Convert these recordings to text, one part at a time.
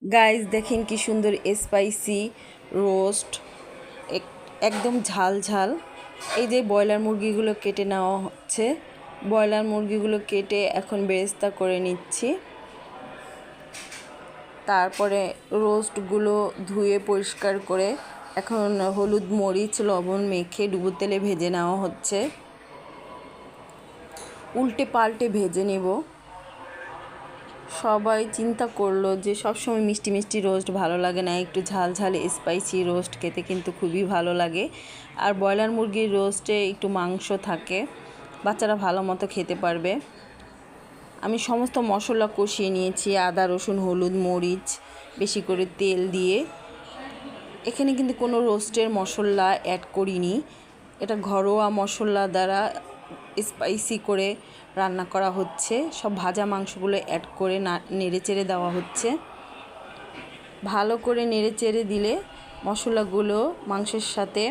Guys দেখেন কি সুন্দর স্পাইসি রোস্ট, একদম ঝাল ঝাল। এই যে ব্রয়লার মুরগিগুলো কেটে নেওয়া হচ্ছে, ব্রয়লার মুরগিগুলো কেটে এখন বেরেস্তা করে নিচ্ছি। তারপরে রোস্টগুলো ধুয়ে পরিষ্কার করে এখন হলুদ মরিচ লবণ মেখে ডুবো তেলে ভেজে নেওয়া হচ্ছে। উল্টে পাল্টে ভেজে নেব। সবাই চিন্তা করলো যে সবসময় মিষ্টি মিষ্টি রোস্ট ভালো লাগে না, একটু ঝাল ঝাল স্পাইসি রোস্ট খেতে কিন্তু খুবই ভালো লাগে। আর ব্রয়লার মুরগির রোস্টে একটু মাংস থাকে, বাচ্চারা ভালো মতো খেতে পারবে। আমি সমস্ত মশলা কষিয়ে নিয়েছি, আদা রসুন হলুদ মরিচ বেশি করে তেল দিয়ে। এখানে কিন্তু কোনো রোস্টের মশলা অ্যাড করিনি, এটা ঘরোয়া মশলা দ্বারা স্পাইসি করে রান্না করা হচ্ছে। সব ভাজা মাংসগুলো অ্যাড করে নেড়ে চেড়ে দেওয়া হচ্ছে। ভালো করে নেড়ে চেড়ে দিলে মশলাগুলো মাংসের সাথে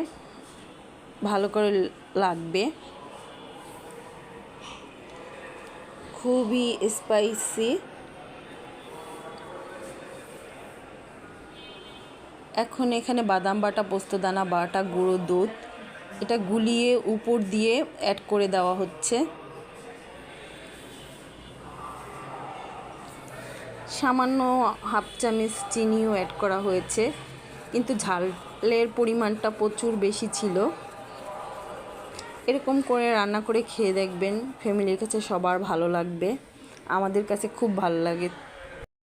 ভালো করে লাগবে। খুবই স্পাইসি। এখন এখানে বাদাম বাটা পোস্তদানা বাটা গুঁড়ো দুধ এটা গুলিয়ে উপর দিয়ে অ্যাড করে দেওয়া হচ্ছে। সামান্য হাফ চামচ চিনিও অ্যাড করা হয়েছে, কিন্তু ঝালের পরিমাণটা প্রচুর বেশি ছিল। এরকম করে রান্না করে খেয়ে দেখবেন, ফ্যামিলির কাছে সবার ভালো লাগবে, আমাদের কাছে খুব ভালো লাগে।